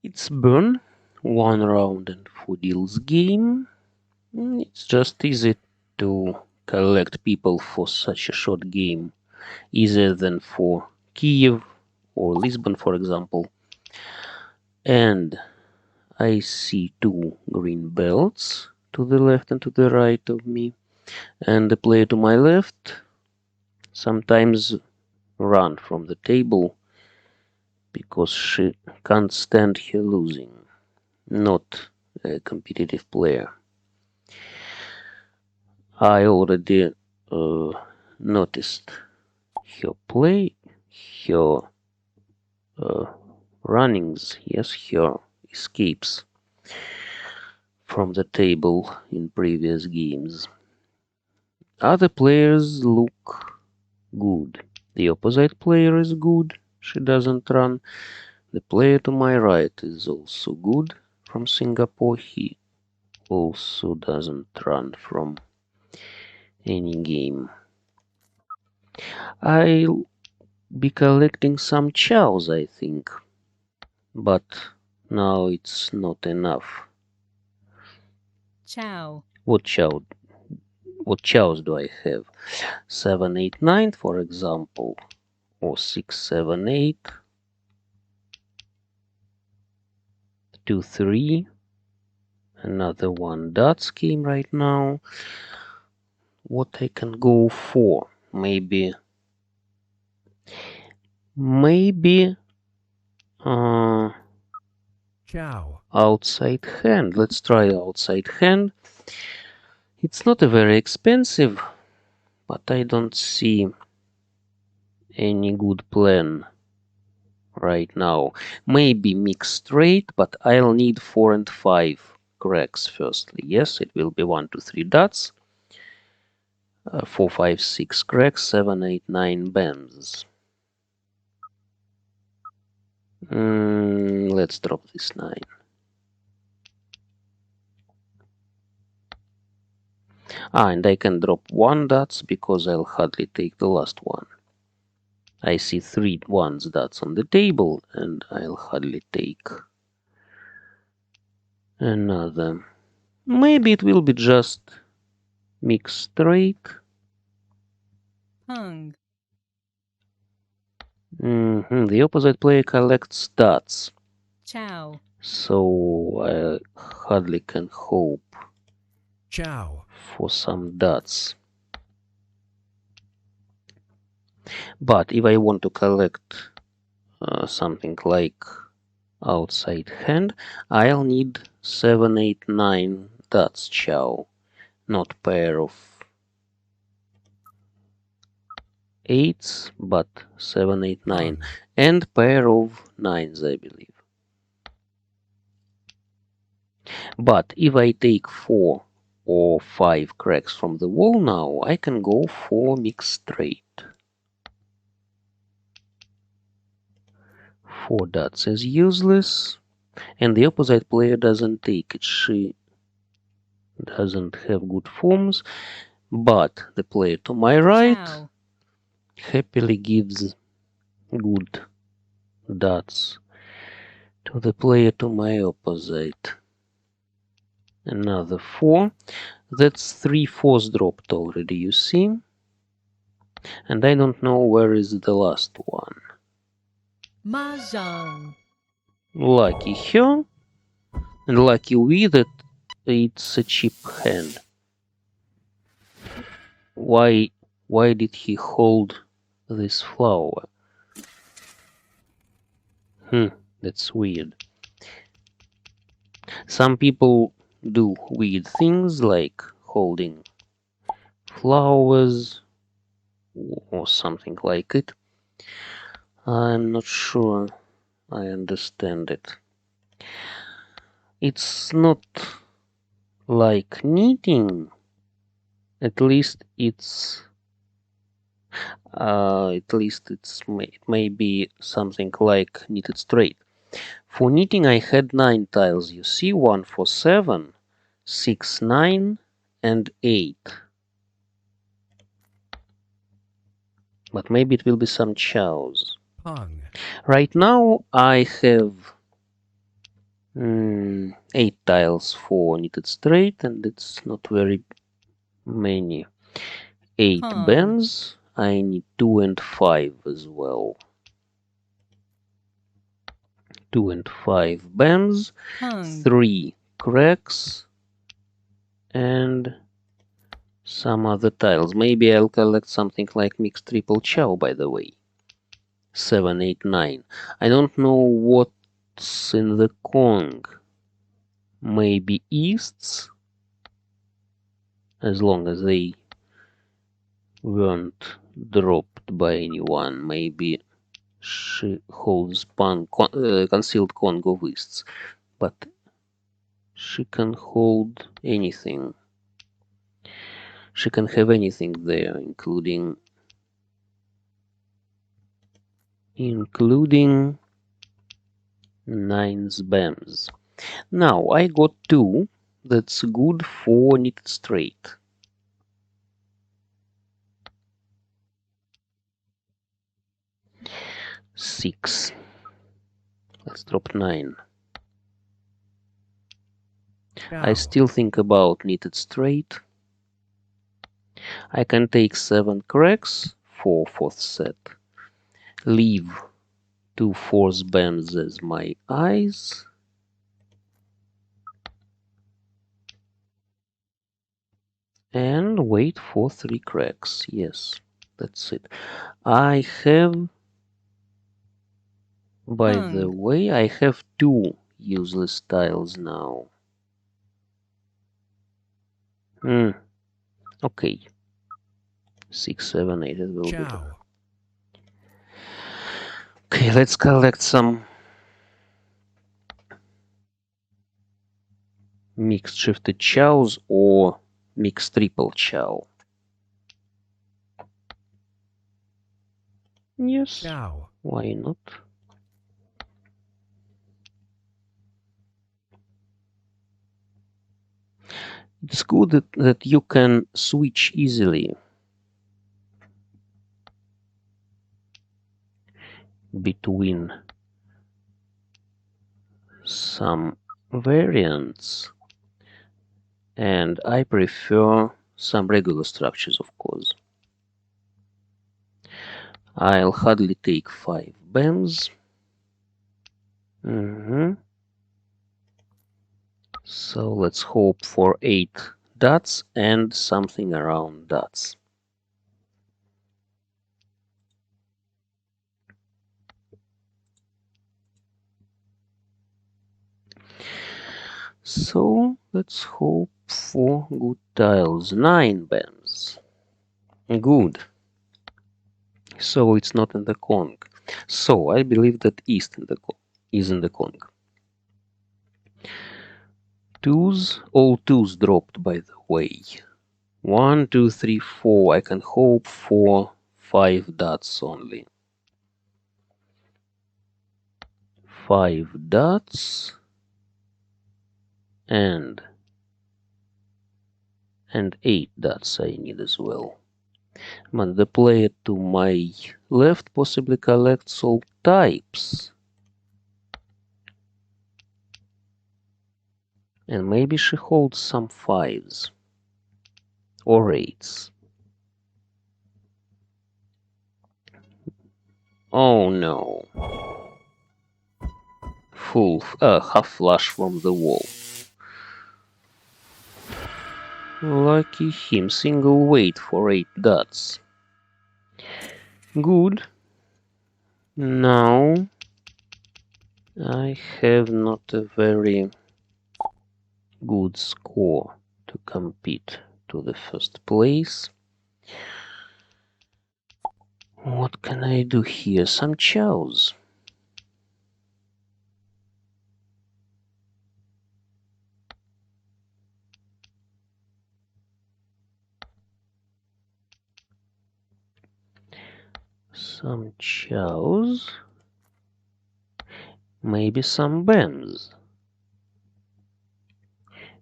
It's Bern, 1 round and 4 deals game. It's just easy to collect people for such a short game, easier than for Kiev or Lisbon, for example. And I see 2 green belts to the left and to the right of me, and the player to my left sometimes run from the table because she can't stand her losing. Not a competitive player. I already noticed her play, her uh, runnings, yes, her escapes from the table in previous games. Other players look good. The opposite player is good, she doesn't run. The player to my right is also good from Singapore, he also doesn't run from any game. I'll be collecting some chows, I think, but now it's not enough. Chow. What chow? What chows do I have? 7, 8, 9, for example, or 6, 7, 8, 2, 3. Another one dots came right now. What I can go for? Maybe uh, Chow. outside hand. Let's try outside hand. It's not a very expensive, but I don't see any good plan right now. Maybe mix straight, but I'll need 4 and 5 cracks firstly. Yes, it will be 1, 2, 3 dots. 4, 5, 6 cracks, 7, 8, 9 bends. Let's drop this 9. And I can drop 1 dots because I'll hardly take the last one. I see 3 ones dots on the table and I'll hardly take another. Maybe it will be just mix straight. Pung. The opposite player collects dots, Chow. so I hardly can hope Chow. for some dots. But if I want to collect something like outside hand, I'll need 7, 8, 9 dots chow, not pair of 8s, but 7, 8, 9, Pung. and pair of 9s, I believe. But if I take 4 or 5 cracks from the wall now, I can go for mix straight. 4 dots is useless, and the opposite player doesn't take it. She doesn't have good forms, but the player to my right Chow. happily gives good dots to the player to my opposite. Another 4. That's 3 fours dropped already, you see? And I don't know where is the last one. Mahjong. Lucky her, and lucky we that it's a cheap hand. Why did he hold this flower? That's weird. Some people do weird things like holding flowers or something like it. I'm not sure I understand it. It's not like knitting. At least it's it may be something like knitted straight. For knitting I had 9 tiles, you see, 1 for 7, 6, 9 and 8. But maybe it will be some chows. Pung. Right now I have 8 tiles for knitted straight, and it's not very many. 8 bends. I need 2 and 5 as well. 2 and 5 bends. 3 cracks. And some other tiles. Maybe I'll collect something like mixed triple chow, by the way. 7, 8, 9. I don't know what's in the Kong. Maybe easts, as long as they weren't dropped by anyone. Maybe she holds concealed Kong of easts, but she can hold anything. She can have anything there, including 9's BAMs. Now I got 2. That's good for knitted straight. 6. Let's drop 9. I still think about knitted straight. I can take 7 cracks for 4th set. Leave 2 force bands as my eyes. And wait for 3 cracks. Yes, that's it. I have, by the way, I have 2 useless tiles now. Okay. 6, 7, 8, it will be better. Okay, let's collect some mixed shifted chows or mixed triple chow. Yes, why not? It's good that you can switch easily between some variants, and I prefer some regular structures, of course. I'll hardly take 5 BAMs. So let's hope for 8 dots and something around dots. So let's hope for good tiles. 9 BAMs. Good. So it's not in the Kong. So I believe that east is in the Kong. 2s, all 2s dropped, by the way. 1, 2, 3, 4. I can hope for 5 dots only. 5 dots and 8 dots I need as well. But the player to my left possibly collects all types. And maybe she holds some 5s or 8s. Oh no. Full half flush from the wall. Lucky him, single weight for 8 dots. Good. Now I have not a very good score to compete to the first place. What can I do here? Some chows. Some chows. Maybe some BAMs.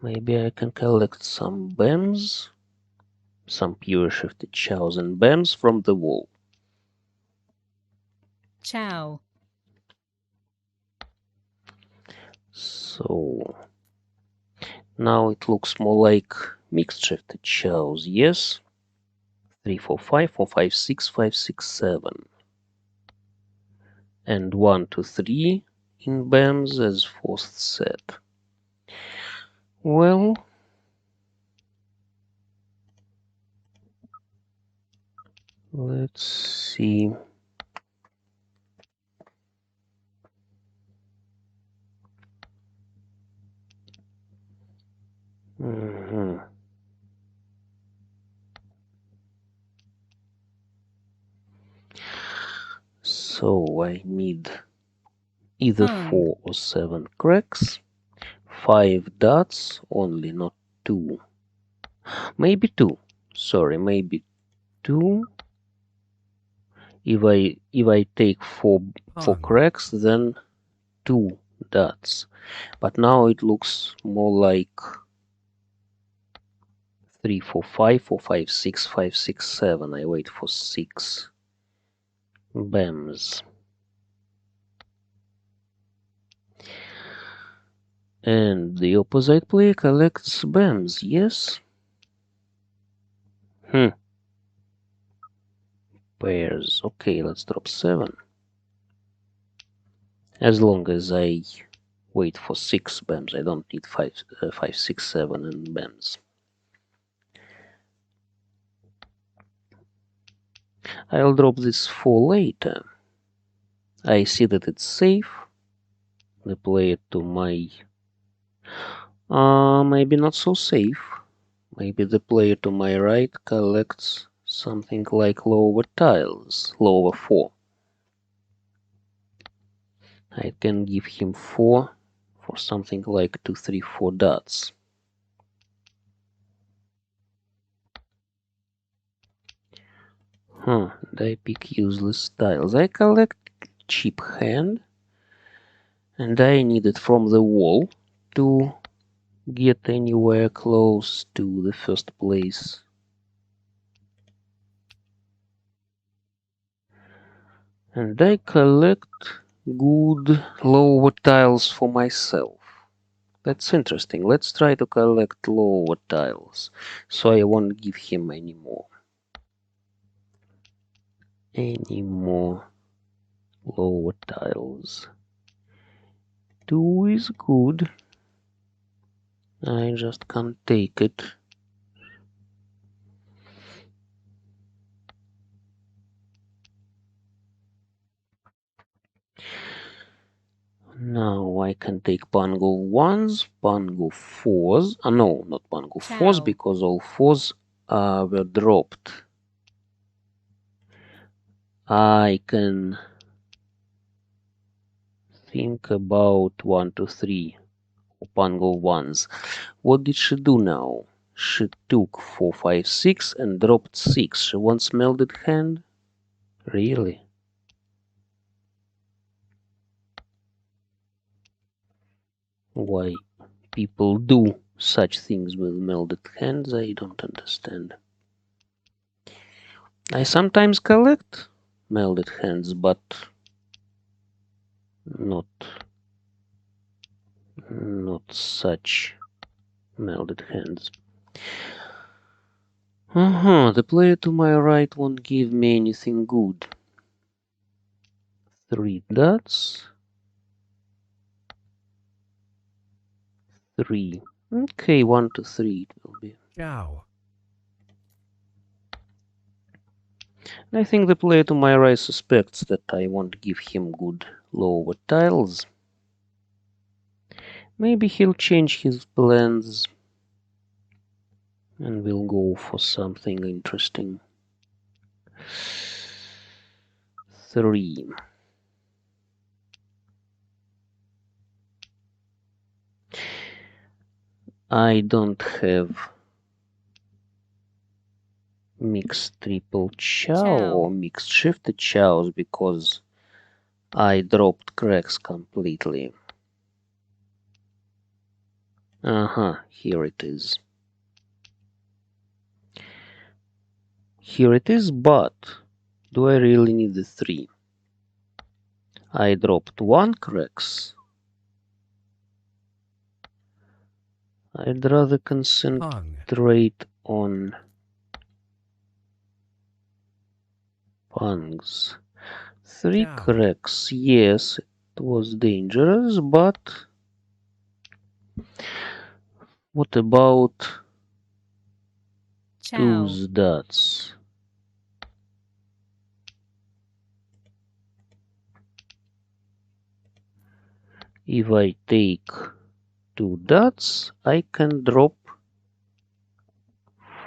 Maybe I can collect some BAMs. Some pure shifted chows and BAMs from the wall. Chow. So now it looks more like mixed shifted chows, yes? 3, 4, 5, 4, 5, 6, 5, 6, 7. And 1, 2, 3 in BAMs as fourth set. Well, let's see. So I need either 4 or 7 cracks, 5 dots only, not 2. Maybe 2. Sorry, maybe 2. If I take 4 Pong. cracks, then 2 dots. But now it looks more like 3, 4, 5, 4, 5, 6, 5, 6, 7. I wait for 6 BAMs. And the opposite player collects BAMs, yes? Pairs. Okay, let's drop 7. As long as I wait for 6 BAMs, I don't need 5, 6, 7 and BAMs. I'll drop this 4 later. I see that it's safe. The player to my... maybe not so safe. Maybe the player to my right collects something like lower tiles, lower 4. I can give him 4 for something like 2, 3, 4 dots. And I pick useless tiles. I collect cheap hand, and I need it from the wall to get anywhere close to the first place. And I collect good lower tiles for myself. That's interesting. Let's try to collect lower tiles, so I won't give him any more lower tiles. 2 is good. I just can't take it. Now I can take Pango 1s, Pango 4s. No, not Pango 4s, because all 4s were dropped. I can think about 1, 2, 3 Pango 1s. What did she do now? She took 4, 5, 6 and dropped 6. She wants melded hand? Really? Why people do such things with melded hands, I don't understand. I sometimes collect melded hands, but not such melded hands. The player to my right won't give me anything good. 3 dots. 3. Okay, 1 to 3 it will be. Chow. I think the player to my right suspects that I won't give him good lower tiles. Maybe he'll change his plans and we'll go for something interesting. 3. I don't have mixed triple chow or mixed shifted chows because I dropped cracks completely. Here it is. Here it is, but do I really need the 3? I dropped 1 cracks. I'd rather concentrate on pungs. 3 Chow. cracks. Yes, it was dangerous, but what about Chow. those dots? If I take 2 dots, I can drop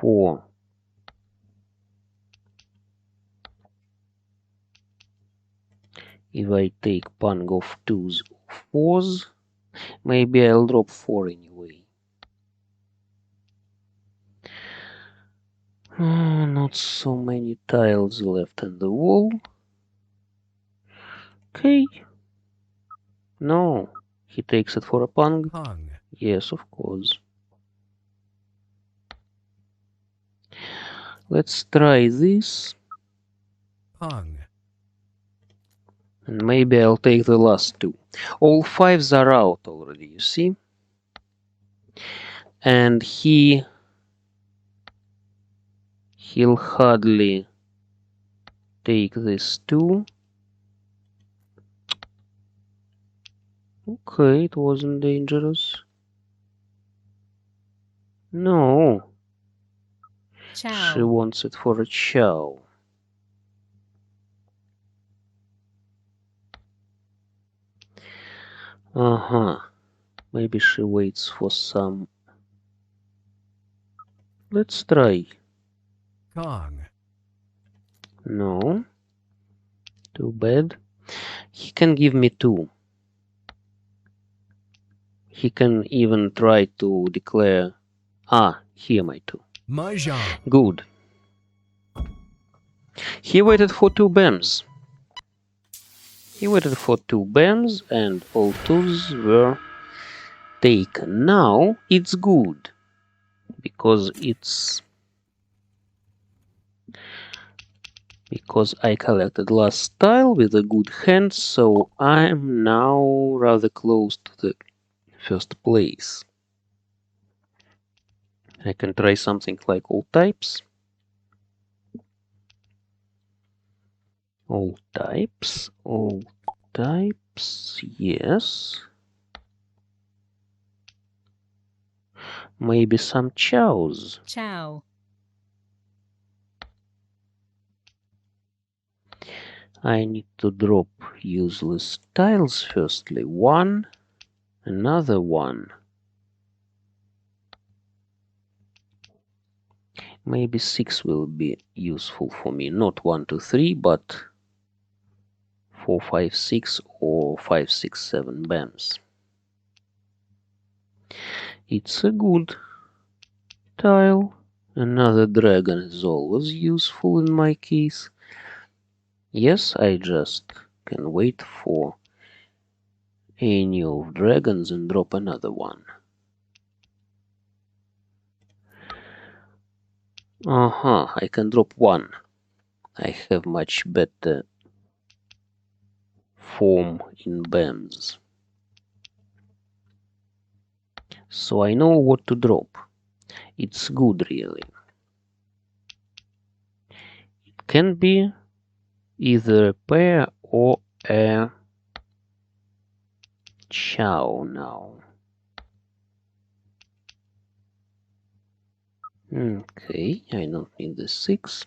4. If I take pung of 2s or 4s, maybe I'll drop 4 anyway. Oh, not so many tiles left in the wall. Okay. No, he takes it for a pung. Pung. Yes, of course. Let's try this. Pung. And maybe I'll take the last 2. All 5s are out already, you see? And he'll hardly take this 2. Okay, it wasn't dangerous. No, she Chow. wants it for a chow. Maybe she waits for some. Let's try. Gong. No, too bad. He can give me 2. He can even try to declare. Here my 2. Mahjong. Good. He waited for 2 BAMs. He waited for 2 BAMs and all 2s were taken. Now it's good because I collected last tile with a good hand, so I'm now rather close to the first place. I can try something like all types. All types, yes. Maybe some chows. Chow. I need to drop useless tiles firstly. 1, another 1. Maybe 6 will be useful for me. Not 1, 2, 3, but 4, 5, 6 or 5, 6, 7 BAMs. It's a good tile. Another dragon is always useful in my case. Yes, I just can wait for any of dragons and drop another one. I can drop 1. I have much better form in BAMs. So I know what to drop. It's good, really. It can be either a pair or a chow now. Okay, I don't need the 6.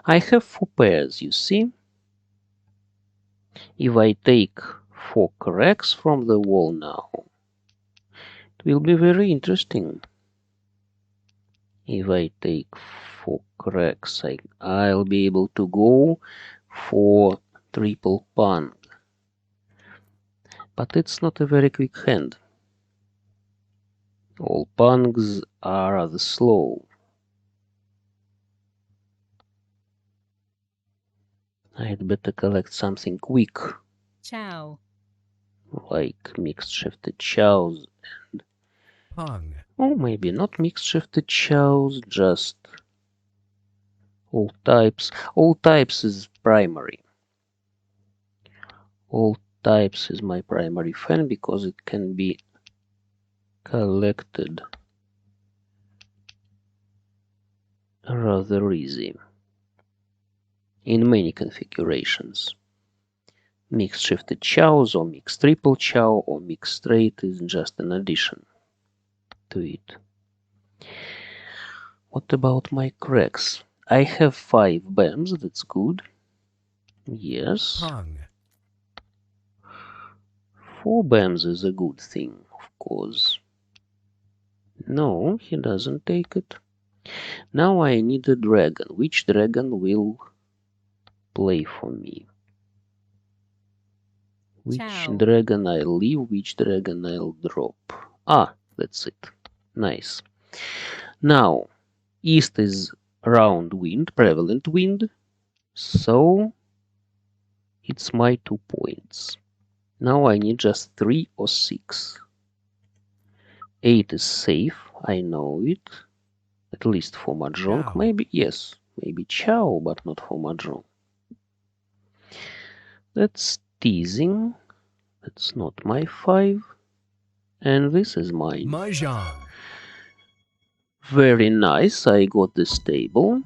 I have 4 pairs, you see. If I take 4 cracks from the wall now, it will be very interesting. If I take 4 cracks, I'll be able to go for triple pun. But it's not a very quick hand. All pungs are rather slow. I'd better collect something quick, Chow. like mixed shifted chows. Pung. Or maybe not mixed shifted chows, just all types. All types is primary. All types is my primary fan because it can be collected rather easy in many configurations. Mixed shifted chows or mixed triple chow or mixed straight is just an addition to it. What about my cracks? I have 5 BAMs, that's good. Yes. Pung. 4 BAMs is a good thing, of course. No, he doesn't take it. Now I need a dragon. Which dragon will play for me? Which Chow. dragon I'll leave, which dragon I'll drop. Ah, that's it. Nice. Now, east is round wind, prevalent wind, so it's my 2 points. Now I need just 3 or 6. 8 is safe, I know it. At least for mahjong. Chow. Maybe, yes, maybe chow, but not for mahjong. That's teasing. That's not my 5. And this is mine. Mahjong. Very nice, I got this table.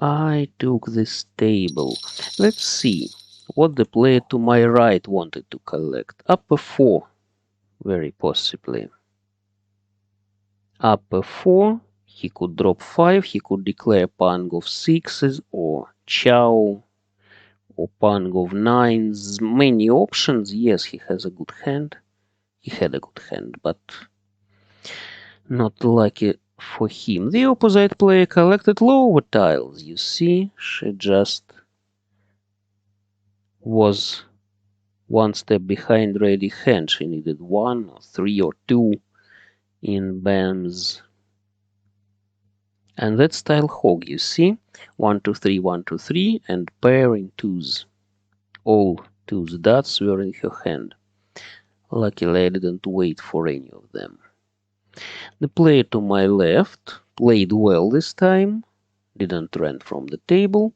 I took this table. Let's see what the player to my right wanted to collect. Upper 4, very possibly. Upper 4, he could drop 5, he could declare pang of 6s or chow or pang of 9s. Many options. Yes, he has a good hand. He had a good hand, but not lucky for him. The opposite player collected lower tiles. You see, she just was one step behind ready hand. She needed 1 or 3 or 2 in BAMs. And that's tile hog, you see? 1, 2, 3, 1, 2, 3, and pair in 2s. All 2s dots were in her hand. Luckily I didn't wait for any of them. The player to my left played well this time, didn't run from the table,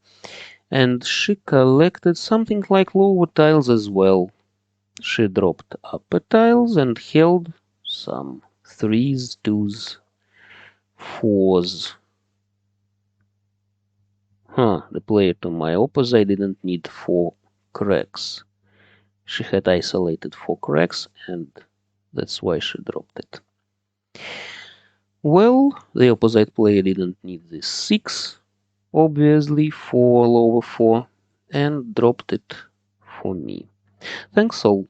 and she collected something like lower tiles as well. She dropped upper tiles and held some 3s, 2s, 4s. The player to my opposite didn't need 4 cracks. She had isolated 4 cracks, and that's why she dropped it. Well, the opposite player didn't need this 6, obviously, for lower 4, and dropped it for me. Thanks all.